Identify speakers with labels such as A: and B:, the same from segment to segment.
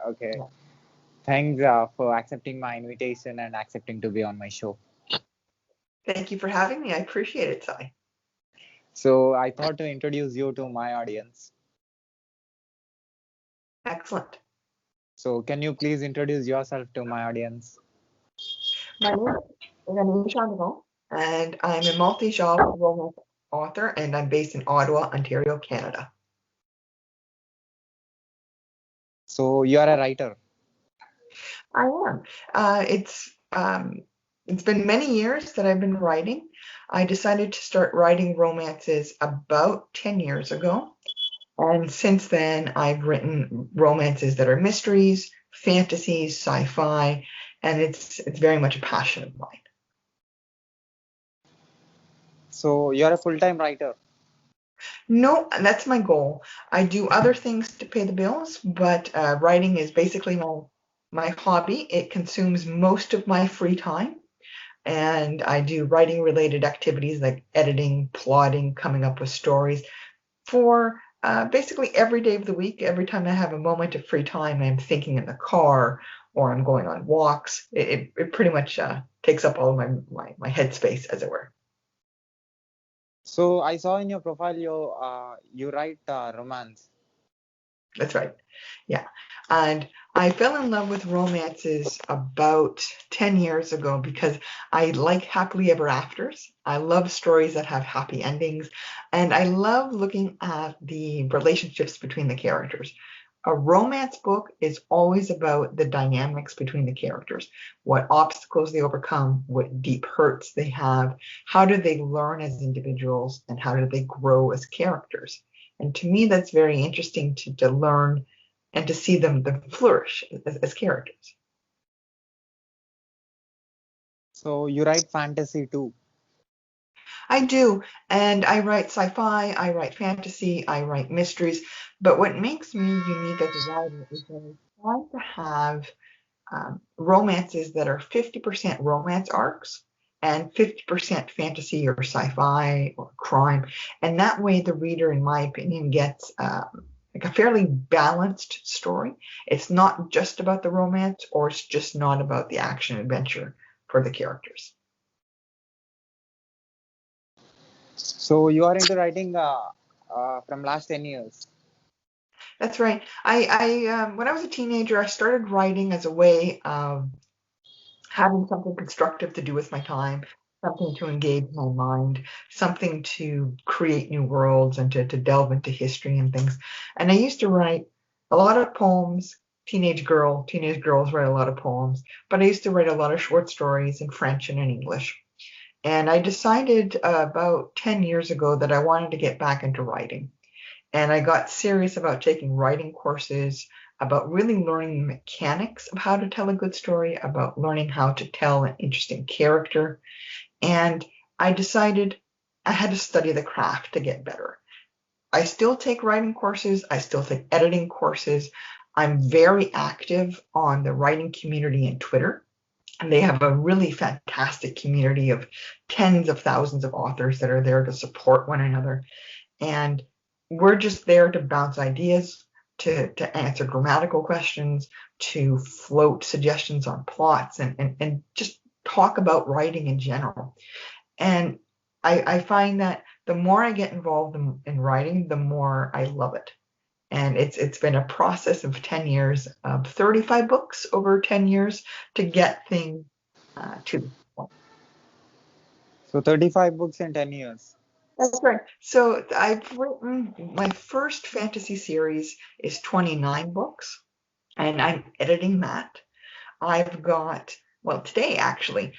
A: Okay. Thanks for accepting my invitation and accepting to be on my show.
B: Thank you for having me. I appreciate it, Sai.
A: So I thought to introduce you to my audience.
B: Excellent.
A: So can you please introduce yourself to my audience?
B: My name is Renée Gendron, and I'm a multi-genre romance author, and I'm based in Ottawa, Ontario, Canada.
A: So you are a writer.
B: I am. It's been many years that I've been writing. I decided to start writing romances about 10 years ago. And since then, I've written romances that are mysteries, fantasies, sci-fi, and it's very much a passion of mine.
A: So you are a full-time writer.
B: No, that's my goal. I do other things to pay the bills, but writing is basically my hobby. It consumes most of my free time, and I do writing related activities like editing, plotting, coming up with stories for basically every day of the week. Every time I have a moment of free time, I'm thinking in the car or I'm going on walks. It pretty much takes up all of my headspace, as it were.
A: So I saw in your profile you write romance.
B: That's right. Yeah. And I fell in love with romances about 10 years ago because I like happily ever afters. I love stories that have happy endings. And I love looking at the relationships between the characters. A romance book is always about the dynamics between the characters, what obstacles they overcome, what deep hurts they have, how do they learn as individuals, and how do they grow as characters. And to me, that's very interesting to learn and to see them flourish as characters.
A: So you write fantasy too.
B: I do, and I write sci-fi, I write fantasy, I write mysteries. But what makes me unique as a writer is that I try to have romances that are 50% romance arcs and 50% fantasy or sci-fi or crime. And that way, the reader, in my opinion, gets like a fairly balanced story. It's not just about the romance, or it's just not about the action adventure for the characters.
A: So you are into writing from last 10 years.
B: That's right. When I was a teenager, I started writing as a way of having something constructive to do with my time, something to engage my mind, something to create new worlds and to delve into history and things. And I used to write a lot of poems. Teenage girls write a lot of poems, but I used to write a lot of short stories in French and in English. And I decided about 10 years ago that I wanted to get back into writing. And I got serious about taking writing courses, about really learning the mechanics of how to tell a good story, about learning how to tell an interesting character. And I decided I had to study the craft to get better. I still take writing courses, I still take editing courses. I'm very active on the writing community in Twitter. And they have a really fantastic community of tens of thousands of authors that are there to support one another. And we're just there to bounce ideas, to answer grammatical questions, to float suggestions on plots, and just talk about writing in general. And I find that the more I get involved in writing, the more I love it. And it's been a process of 10 years, of 35 books over 10 years to get things to this point.
A: So 35 books in 10 years.
B: That's right. So I've written my first fantasy series is 29 books, and I'm editing that. I've got, well, today actually,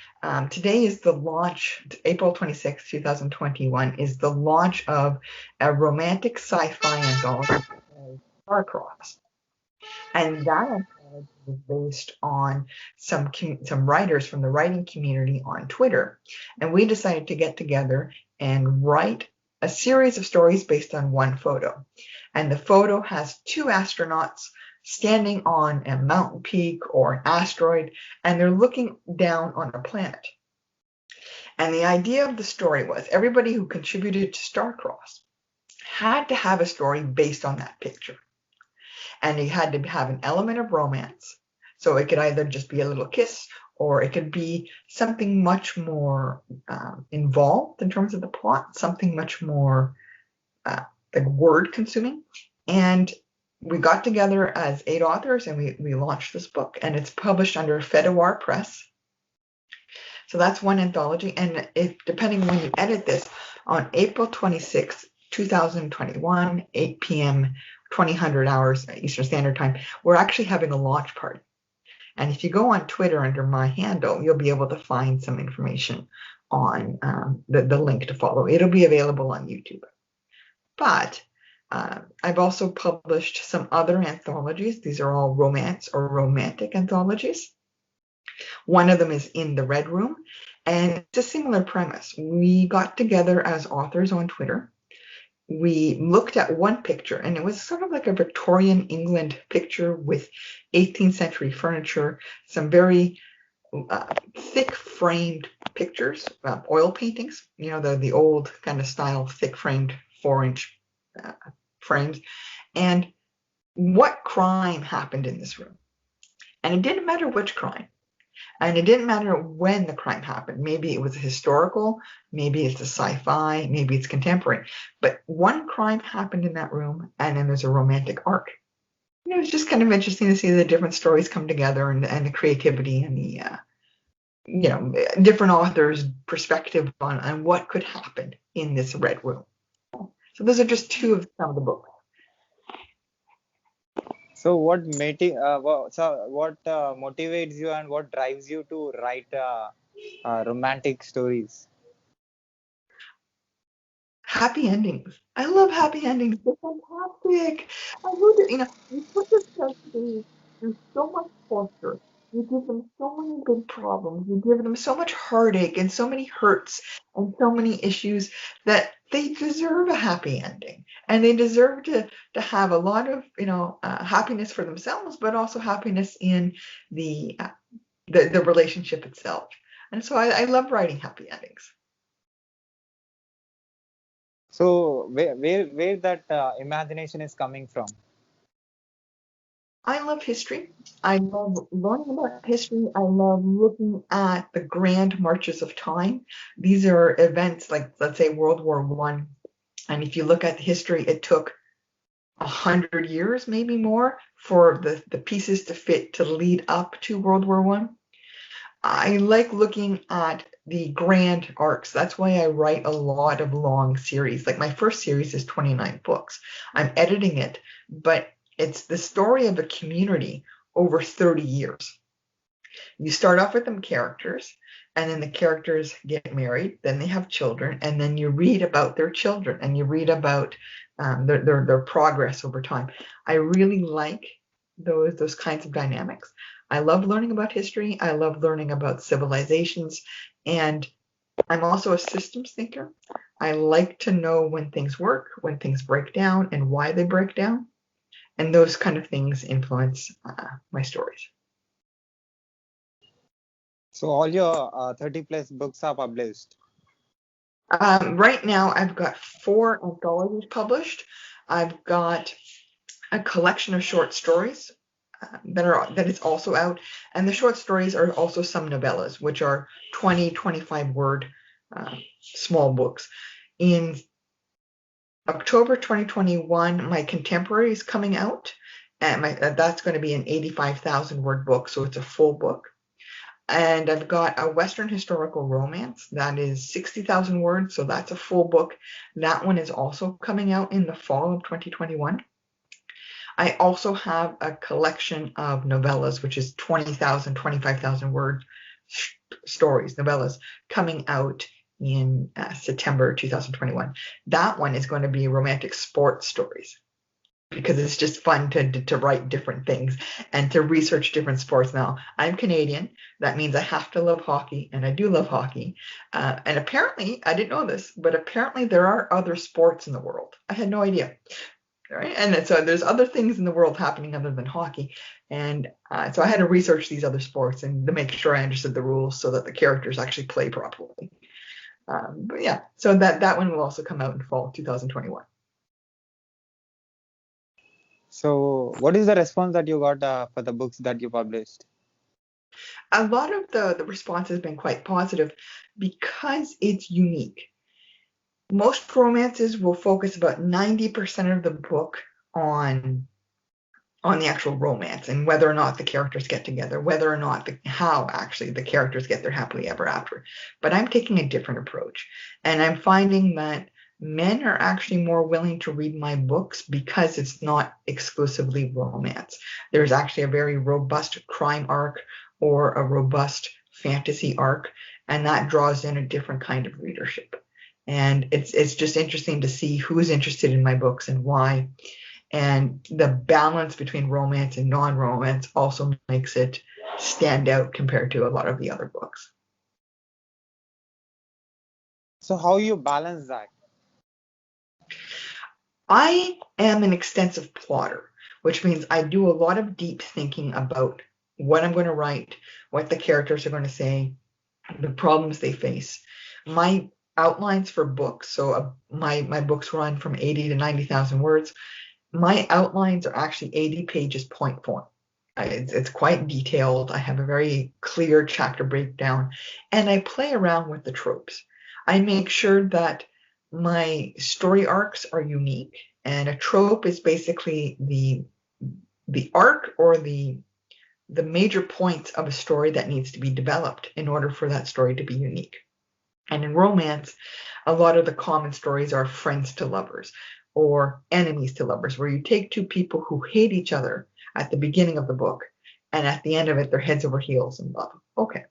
B: today is the launch, April 26th, 2021, is the launch of a romantic sci-fi anthology called Starcross. And that anthology was based on some writers from the writing community on Twitter. And we decided to get together and write a series of stories based on one photo. And the photo has two astronauts standing on a mountain peak or an asteroid, and they're looking down on a planet. And the idea of the story was everybody who contributed to Starcross had to have a story based on that picture. and it had to have an element of romance. So it could either just be a little kiss, or it could be something much more involved in terms of the plot, something much more like word consuming. And we got together as 8 authors and we launched this book, and it's published under Fedawar Press. So that's one anthology. And if depending when you edit this, on April 26th, 2021, 8 p.m., 2000 hours Eastern Standard Time, we're actually having a launch party. And if you go on Twitter under my handle, you'll be able to find some information on the link to follow. It'll be available on YouTube. But I've also published some other anthologies. These are all romance or romantic anthologies. One of them is In the Red Room, and it's a similar premise. We got together as authors on Twitter. We looked at one picture, and it was sort of like a Victorian England picture with 18th century furniture, some very thick framed pictures, oil paintings, the old kind of style, thick framed 4-inch frames, and what crime happened in this room. And it didn't matter which crime. And it didn't matter when the crime happened. Maybe it was historical, maybe it's a sci-fi, maybe it's contemporary. But one crime happened in that room, and then there's a romantic arc. It's just kind of interesting to see the different stories come together, and the creativity and the different authors' perspective on what could happen in this red room. So those are just two of some of the books.
A: So what motivates you and what drives you to write romantic stories?
B: Happy endings. I love happy endings. They're fantastic. I love it. You put this character through so much torture. You give them so many big problems. You give them so much heartache and so many hurts and so many issues that they deserve a happy ending. And they deserve to have a lot of, happiness for themselves, but also happiness in the relationship itself. And so I love writing happy endings.
A: So where that imagination is coming from?
B: I love history. I love learning about history. I love looking at the grand marches of time. These are events like, let's say, World War I. And if you look at the history, it took 100 years, maybe more, for the pieces to fit to lead up to World War I. I like looking at the grand arcs. That's why I write a lot of long series. Like my first series is 29 books. I'm editing it, but it's the story of a community over 30 years. You start off with them characters, and then the characters get married, then they have children, and then you read about their children, and you read about their progress over time. I really like those kinds of dynamics. I love learning about history. I love learning about civilizations, and I'm also a systems thinker. I like to know when things work, when things break down, and why they break down. And those kind of things influence my stories.
A: So all your 30 plus books are published?
B: Right now, I've got 4 anthologies published. I've got a collection of short stories that is also out. And the short stories are also some novellas, which are 20, 25 word small books. In October 2021, my contemporary is coming out, and that's going to be an 85,000 word book, so it's a full book. And I've got a Western historical romance that is 60,000 words, so that's a full book. That one is also coming out in the fall of 2021. I also have a collection of novellas, which is 20,000, 25,000 word stories, novellas, coming out in September 2021. That one is going to be romantic sports stories, because it's just fun to write different things and to research different sports. Now, I'm Canadian. That means I have to love hockey, and I do love hockey. And apparently, I didn't know this, but apparently there are other sports in the world. I had no idea. Right? And so there's other things in the world happening other than hockey. And so I had to research these other sports and to make sure I understood the rules so that the characters actually play properly. But yeah, so that one will also come out in fall 2021.
A: So, what is the response that you got for the books that you published?
B: A lot of the response has been quite positive because it's unique. Most romances will focus about 90% of the book on the actual romance and whether or not the characters get together, whether or not how actually the characters get their happily ever after. But I'm taking a different approach, and I'm finding that men are actually more willing to read my books because it's not exclusively romance. There's actually a very robust crime arc or a robust fantasy arc, and that draws in a different kind of readership. And it's just interesting to see who's interested in my books and why. And the balance between romance and non-romance also makes it stand out compared to a lot of the other books.
A: So, how you balance that?
B: I am an extensive plotter, which means I do a lot of deep thinking about what I'm going to write, what the characters are going to say, the problems they face. My outlines for books, so my books run from 80 to 90,000 words. My outlines are actually 80 pages point form. It's quite detailed. I have a very clear chapter breakdown, and I play around with the tropes. I make sure that my story arcs are unique, and a trope is basically the arc or the major points of a story that needs to be developed in order for that story to be unique. And in romance, a lot of the common stories are friends to lovers or enemies to lovers, where you take two people who hate each other at the beginning of the book, and at the end of it, they're heads over heels in love. Okay.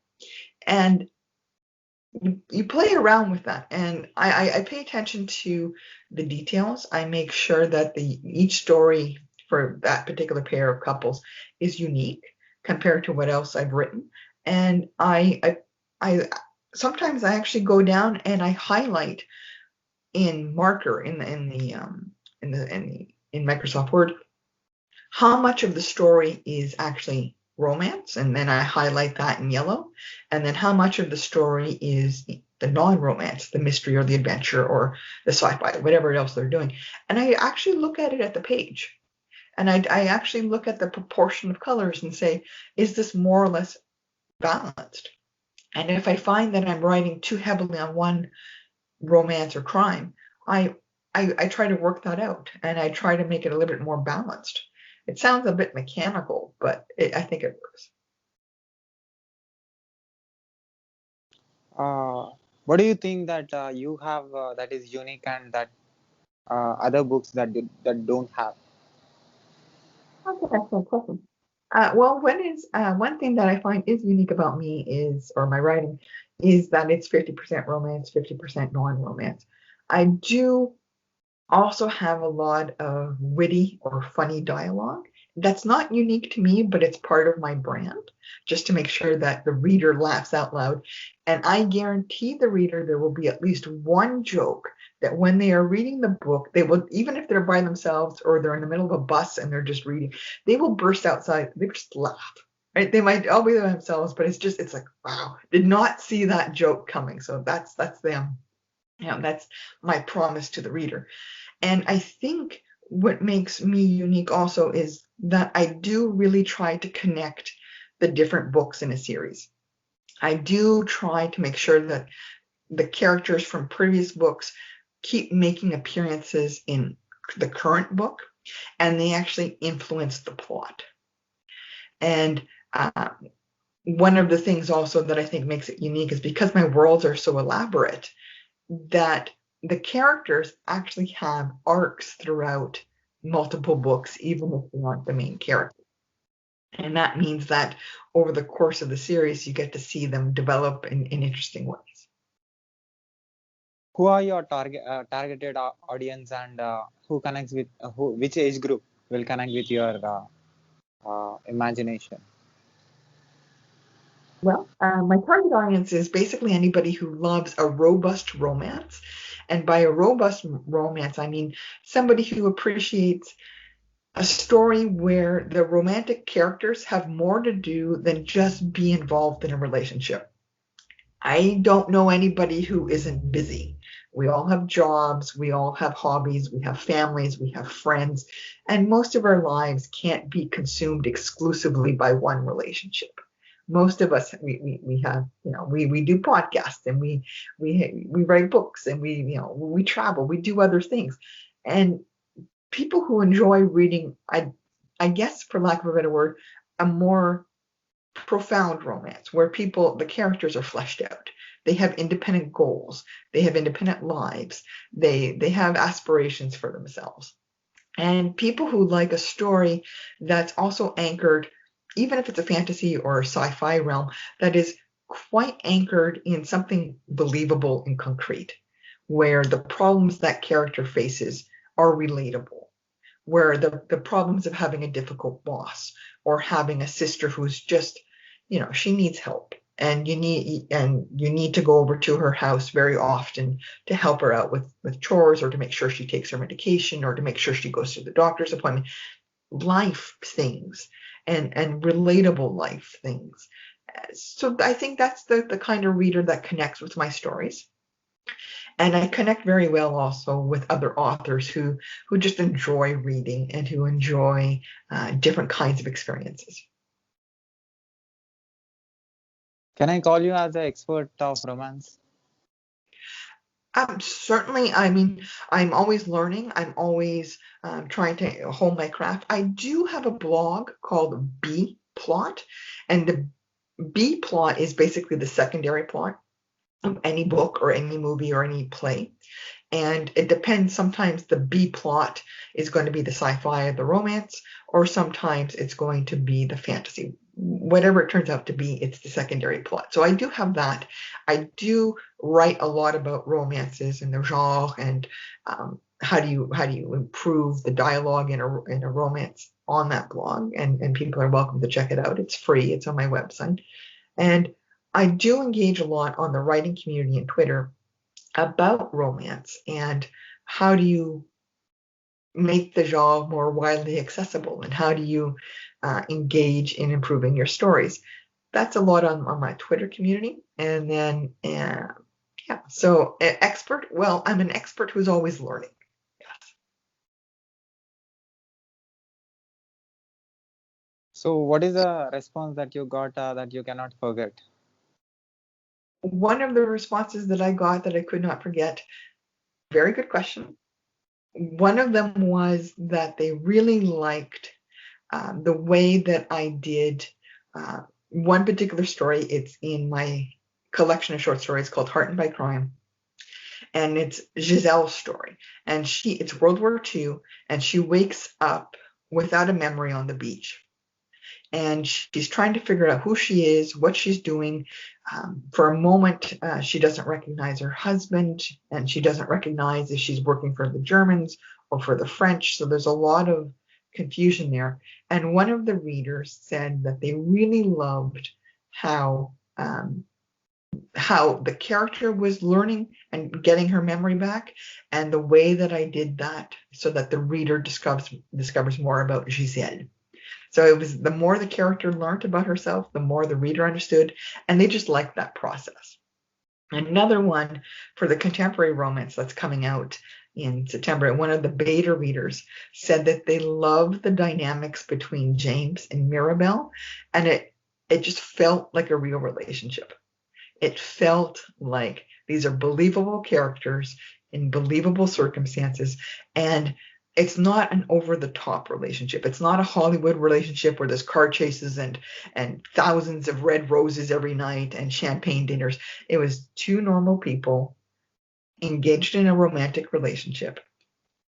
B: And you play around with that. And I pay attention to the details. I make sure that each story for that particular pair of couples is unique compared to what else I've written. And I sometimes I actually go down and I highlight in marker in Microsoft Word how much of the story is actually romance, and then I highlight that in yellow, and then how much of the story is the non-romance, the mystery or the adventure or the sci-fi, whatever else they're doing. And I actually look at it at the page, and I actually look at the proportion of colors and say, is this more or less balanced? And if I find that I'm writing too heavily on one romance or crime, I try to work that out, and I try to make it a little bit more balanced. It sounds a bit mechanical, but I think it works.
A: What do you think that you have that is unique and that other books that don't have?
B: That's an excellent question. Well, one thing that I find is unique about me or my writing is that it's 50% romance, 50% non-romance. I do also have a lot of witty or funny dialogue. That's not unique to me, but it's part of my brand, just to make sure that the reader laughs out loud. And I guarantee the reader there will be at least one joke that when they are reading the book, they will, even if they're by themselves or they're in the middle of a bus and they're just reading, they will burst outside. They just laugh. Right? They might all be themselves, but it's like, wow, did not see that joke coming. So that's them. That's my promise to the reader. And I think what makes me unique also is that I do really try to connect the different books in a series. I do try to make sure that the characters from previous books keep making appearances in the current book, and they actually influence the plot. And one of the things also that I think makes it unique is because my worlds are so elaborate, that the characters actually have arcs throughout multiple books, even if they aren't the main character. And that means that over the course of the series, you get to see them develop in interesting ways.
A: Who are your targeted audience, and who connects with which age group will connect with your imagination?
B: Well, my target audience is basically anybody who loves a robust romance. And by a robust romance, I mean somebody who appreciates a story where the romantic characters have more to do than just be involved in a relationship. I don't know anybody who isn't busy. We all have jobs, we all have hobbies, we have families, we have friends, and most of our lives can't be consumed exclusively by one relationship. Most of us, we have, we do podcasts, and we write books, and we travel, we do other things. And people who enjoy reading, I guess, for lack of a better word, a more profound romance where the characters are fleshed out. They have independent goals. They have independent lives. They have aspirations for themselves. And people who like a story that's also anchored, even if it's a fantasy or sci-fi realm, that is quite anchored in something believable and concrete, where the problems that character faces are relatable, where the problems of having a difficult boss or having a sister who's just, she needs help, and you need to go over to her house very often to help her out with chores, or to make sure she takes her medication, or to make sure she goes to the doctor's appointment. Life things, and relatable life things. So I think that's the kind of reader that connects with my stories. And I connect very well also with other authors who just enjoy reading and who enjoy different kinds of experiences.
A: Can I call you as an expert of romance?
B: Certainly. I mean, I'm always learning. I'm always trying to hone my craft. I do have a blog called B Plot, and the B plot is basically the secondary plot of any book or any movie or any play. And it depends. Sometimes the B plot is going to be the sci-fi or the romance, or sometimes it's going to be the fantasy. Whatever it turns out to be, it's the secondary plot. So I do have that. I do write a lot about romances and the genre, and how do you improve the dialogue in a romance on that blog. And people are welcome to check it out. It's free. It's on my website. And I do engage a lot on the writing community and Twitter about romance, and how do you make the genre more widely accessible, and how do you engage in improving your stories. That's a lot on my Twitter community. And then yeah, so expert, well, I'm an expert who's always learning. Yes.
A: So what is the response that you got that you cannot forget?
B: One of the responses that I got that I could not forget, very good question. One of them was that they really liked the way that I did one particular story. It's in my collection of short stories called Heartened by Crime. And it's Giselle's story. And it's World War II, and she wakes up without a memory on the beach. And she's trying to figure out who she is, what she's doing. For a moment, she doesn't recognize her husband, and she doesn't recognize if she's working for the Germans or for the French. So there's a lot of confusion there. And one of the readers said that they really loved how the character was learning and getting her memory back, and the way that I did that so that the reader discovers more about Giselle. So it was, the more the character learned about herself, the more the reader understood, and they just liked that process. Another one for the contemporary romance that's coming out in September, one of the beta readers said that they love the dynamics between James and Mirabel, and it just felt like a real relationship. It felt like these are believable characters in believable circumstances, and it's not an over-the-top relationship. It's not a Hollywood relationship where there's car chases and thousands of red roses every night and champagne dinners. It was two normal people engaged in a romantic relationship.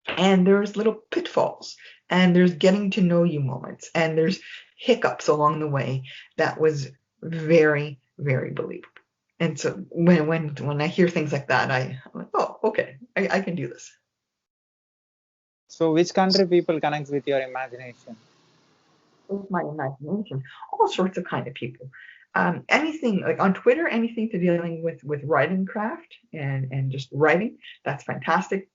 B: And there's little pitfalls, and there's getting to know you moments, and there's hiccups along the way. That was very, very believable. And so when I hear things like that, I'm like, oh, okay, I can do this.
A: So which country people connect with your imagination?
B: With my imagination, all sorts of kind of people. Anything like on Twitter, anything to dealing with writing craft and just writing, that's fantastic.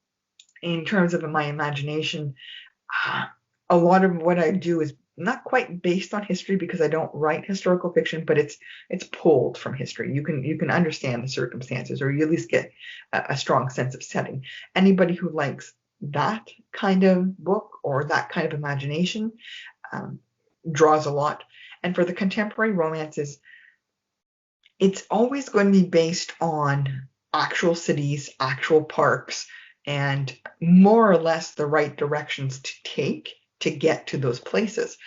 B: In terms of my imagination, a lot of what I do is not quite based on history because I don't write historical fiction, but it's pulled from history. You can understand the circumstances, or you at least get a strong sense of setting. Anybody who likes that kind of book or that kind of imagination draws a lot. And for the contemporary romances, it's always going to be based on actual cities, actual parks, and more or less the right directions to take to get to those places.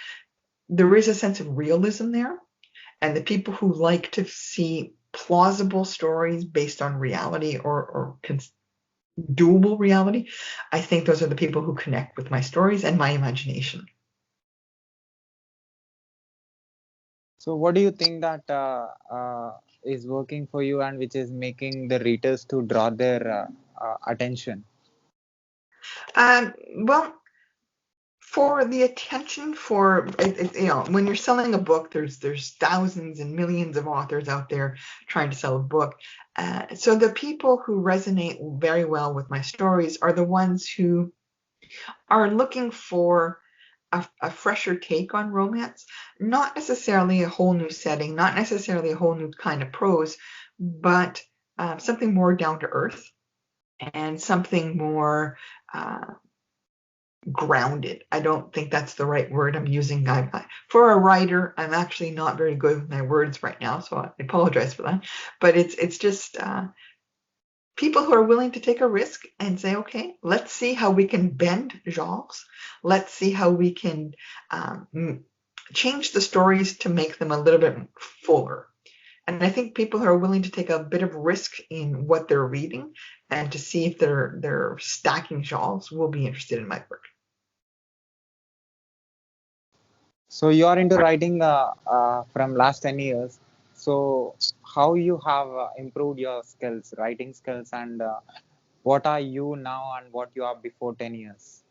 B: There is a sense of realism there, and the people who like to see plausible stories based on reality or doable reality, I think those are the people who connect with my stories and my imagination.
A: So what do you think that is working for you and which is making the readers to draw their attention?
B: Well, for the attention for when you're selling a book, there's thousands and millions of authors out there trying to sell a book. So the people who resonate very well with my stories are the ones who are looking for a fresher take on romance, not necessarily a whole new setting, not necessarily a whole new kind of prose, but something more down to earth and something more grounded. I don't think that's the right word I'm using. For a writer, I'm actually not very good with my words right now, so I apologize for that. But it's just people who are willing to take a risk and say, okay, let's see how we can bend genres. Let's see how we can change the stories to make them a little bit fuller. And I think people who are willing to take a bit of risk in what they're reading and to see if they're stacking genres will be interested in my work.
A: So you are into writing from last 10 years. So how you have improved your skills, writing skills, and what are you now and what you are before 10 years?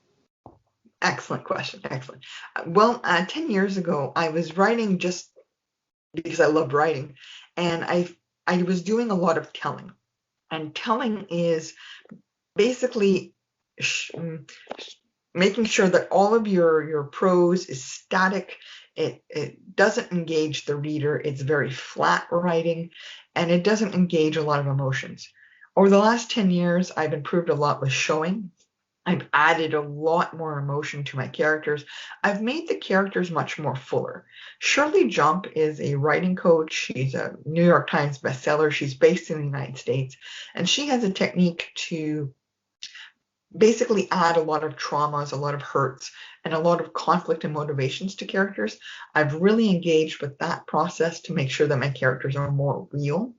B: Excellent question. Excellent. Well, 10 years ago, I was writing just because I loved writing, and I was doing a lot of telling. And telling is basically making sure that all of your prose is static. It doesn't engage the reader. It's very flat writing, and it doesn't engage a lot of emotions. Over the last 10 years, I've improved a lot with showing. I've added a lot more emotion to my characters. I've made the characters much more fuller. Shirley Jump is a writing coach. She's a New York Times bestseller. She's based in the United States, and she has a technique to basically add a lot of traumas, a lot of hurts, and a lot of conflict and motivations to characters. I've really engaged with that process to make sure that my characters are more real.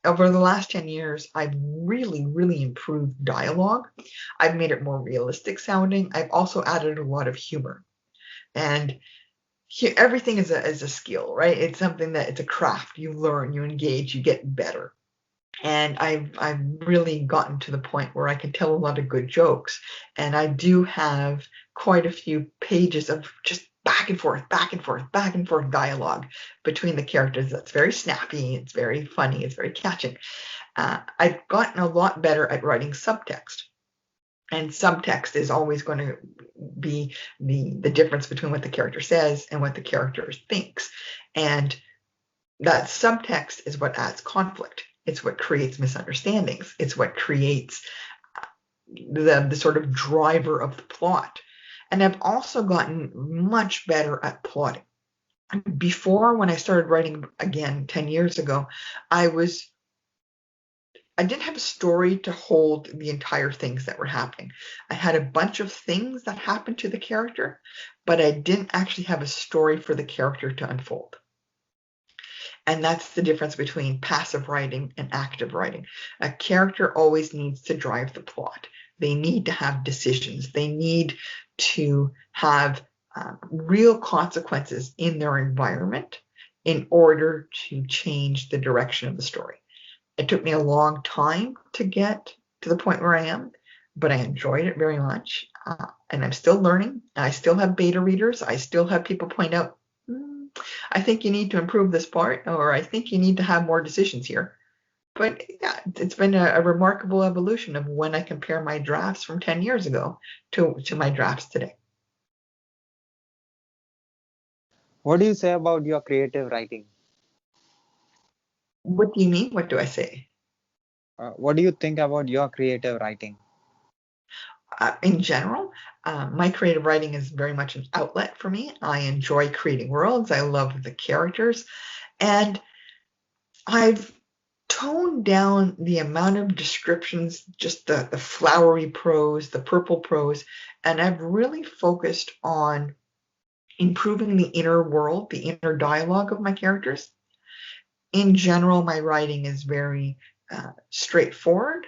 B: Over the last 10 years, I've really, really improved dialogue. I've made it more realistic sounding. I've also added a lot of humor. And everything is a skill, right? It's something that it's a craft. You learn, you engage, you get better. And I've really gotten to the point where I can tell a lot of good jokes. And I do have quite a few pages of just back and forth, back and forth, back and forth dialogue between the characters. That's very snappy. It's very funny. It's very catching. I've gotten a lot better at writing subtext. And subtext is always going to be the difference between what the character says and what the character thinks. And that subtext is what adds conflict. It's what creates misunderstandings. It's what creates the sort of driver of the plot. And I've also gotten much better at plotting. Before, when I started writing again 10 years ago, I didn't have a story to hold the entire things that were happening. I had a bunch of things that happened to the character, but I didn't actually have a story for the character to unfold. And that's the difference between passive writing and active writing. A character always needs to drive the plot. They need to have decisions. They need to have real consequences in their environment in order to change the direction of the story. It took me a long time to get to the point where I am, but I enjoyed it very much. And I'm still learning. I still have beta readers. I still have people point out, I think you need to improve this part, or I think you need to have more decisions here. But yeah, it's been a remarkable evolution of when I compare my drafts from 10 years ago to my drafts today.
A: What do you say about your creative writing?
B: What do you mean? What do I say?
A: What do you think about your creative writing?
B: In general, my creative writing is very much an outlet for me. I enjoy creating worlds. I love the characters. And I've toned down the amount of descriptions, just the flowery prose, the purple prose, and I've really focused on improving the inner world, the inner dialogue of my characters. In general, my writing is very straightforward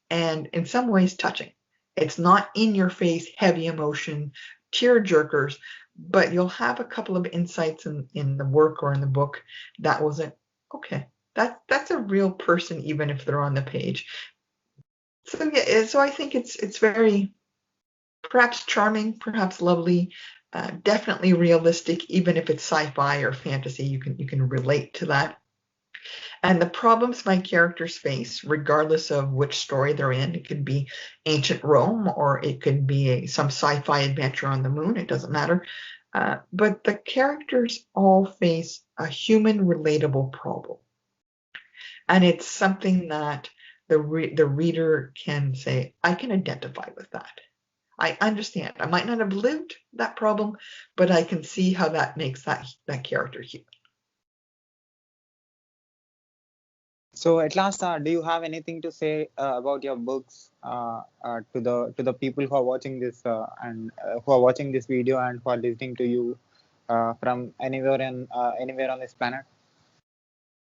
B: and in some ways touching. It's not in your face, heavy emotion, tear jerkers, but you'll have a couple of insights in the work or in the book that was like, okay, that's a real person, even if they're on the page. So yeah, so I think it's very perhaps charming, perhaps lovely, definitely realistic, even if it's sci-fi or fantasy, you can relate to that. And the problems my characters face, regardless of which story they're in, it could be ancient Rome or it could be some sci-fi adventure on the moon, it doesn't matter. But the characters all face a human relatable problem. And it's something that the reader can say, I can identify with that. I understand. I might not have lived that problem, but I can see how that makes that character human.
A: So at last, do you have anything to say about your books to the people who are watching this and who are watching this video and who are listening to you from anywhere on this planet?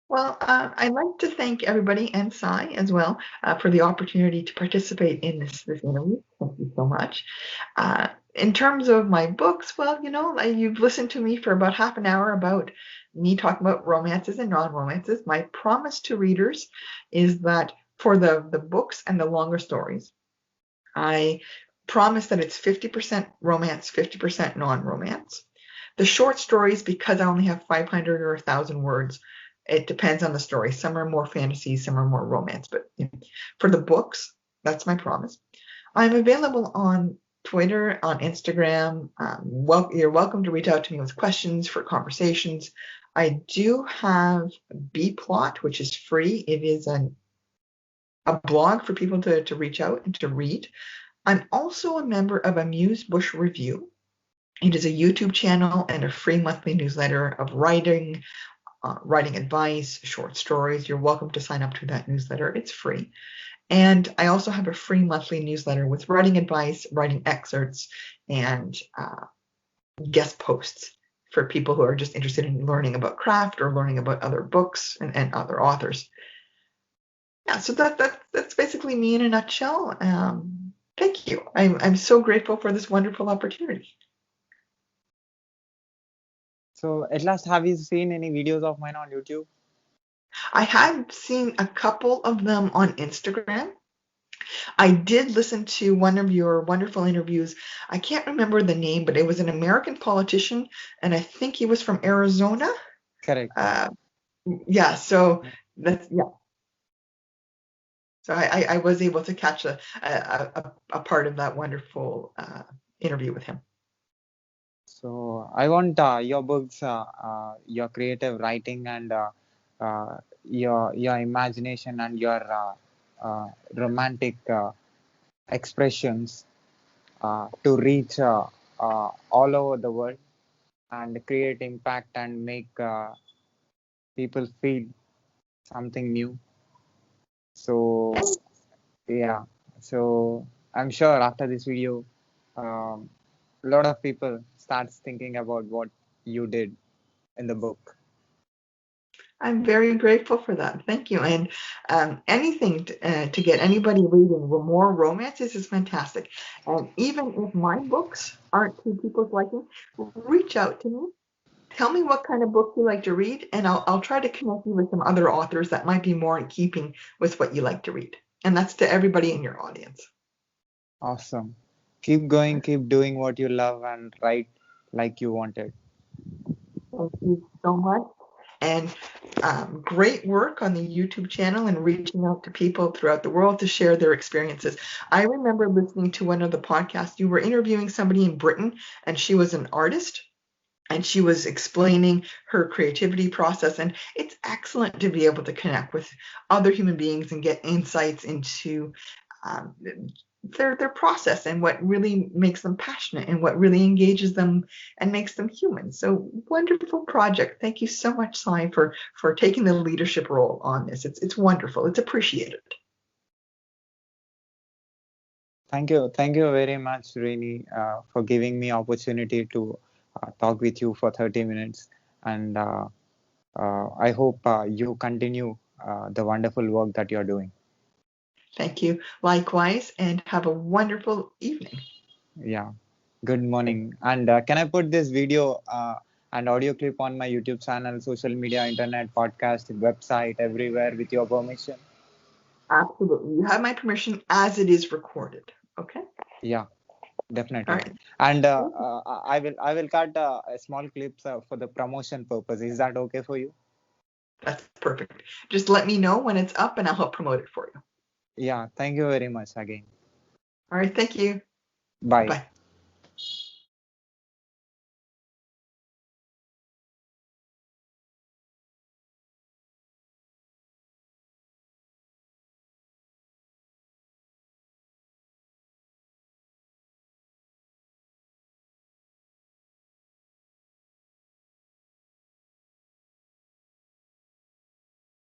B: Well, I'd like to thank everybody and Sai as well for the opportunity to participate in this interview. Thank you so much. In terms of my books, well, you've listened to me for about half an hour about me talking about romances and non-romances. My promise to readers is that for the books and the longer stories, I promise that it's 50% romance, 50% non-romance. The short stories, because I only have 500 or 1,000 words, it depends on the story. Some are more fantasy, some are more romance. But for the books, that's my promise. I'm available on Twitter, on Instagram. You're welcome to reach out to me with questions for conversations. I do have Bplot, which is free. It is a blog for people to reach out and to read. I'm also a member of Amuse-Bouche Review. It is a YouTube channel and a free monthly newsletter of writing advice, short stories. You're welcome to sign up to that newsletter. It's free. And I also have a free monthly newsletter with writing advice, writing excerpts, and guest posts for people who are just interested in learning about craft or learning about other books and other authors. Yeah, so that's basically me in a nutshell. Thank you. I'm so grateful for this wonderful opportunity.
A: So at last, have you seen any videos of mine on YouTube?
B: I have seen a couple of them on Instagram. I did listen to one of your wonderful interviews. I can't remember the name, but it was an American politician, and I think he was from Arizona.
A: Correct.
B: Yeah, so that's yeah. So I was able to catch a part of that wonderful interview with him.
A: So I want your books, your creative writing, and your imagination and your romantic expressions to reach all over the world and create impact and make people feel something new. So yeah, so I'm sure after this video, a lot of people starts thinking about what you did in the book.
B: I'm very grateful for that. Thank you. And anything to get anybody reading more romances is fantastic. And even if my books aren't to people's liking, reach out to me. Tell me what kind of book you like to read, and I'll try to connect you with some other authors that might be more in keeping with what you like to read. And that's to everybody in your audience.
A: Awesome. Keep going, keep doing what you love and write like you wanted.
B: Thank you so much. And great work on the YouTube channel and reaching out to people throughout the world to share their experiences. I remember listening to one of the podcasts. You were interviewing somebody in Britain, and she was an artist. and she was explaining her creativity process. And it's excellent to be able to connect with other human beings and get insights into um, their process and what really makes them passionate and what really engages them and makes them human. So wonderful project. Thank you so much, Sai, for taking the leadership role on this. It's wonderful. It's appreciated.
A: Thank you very much, Renée, for giving me opportunity to talk with you for 30 minutes. And I hope you continue the wonderful work that you're doing.
B: Thank you. Likewise, and have a wonderful evening.
A: Yeah. Good morning. And can I put this video and audio clip on my YouTube channel, social media, internet, podcast, website, everywhere with your permission?
B: Absolutely. You have my permission as it is recorded. Okay?
A: Yeah,
B: All
A: definitely.
B: right.
A: And I will cut a small clips for the promotion purpose. Is that okay for you?
B: That's perfect. Just let me know when it's up and I'll help promote it for you.
A: Yeah. Thank you very much again.
B: All right. Thank you.
A: Bye.
B: Bye.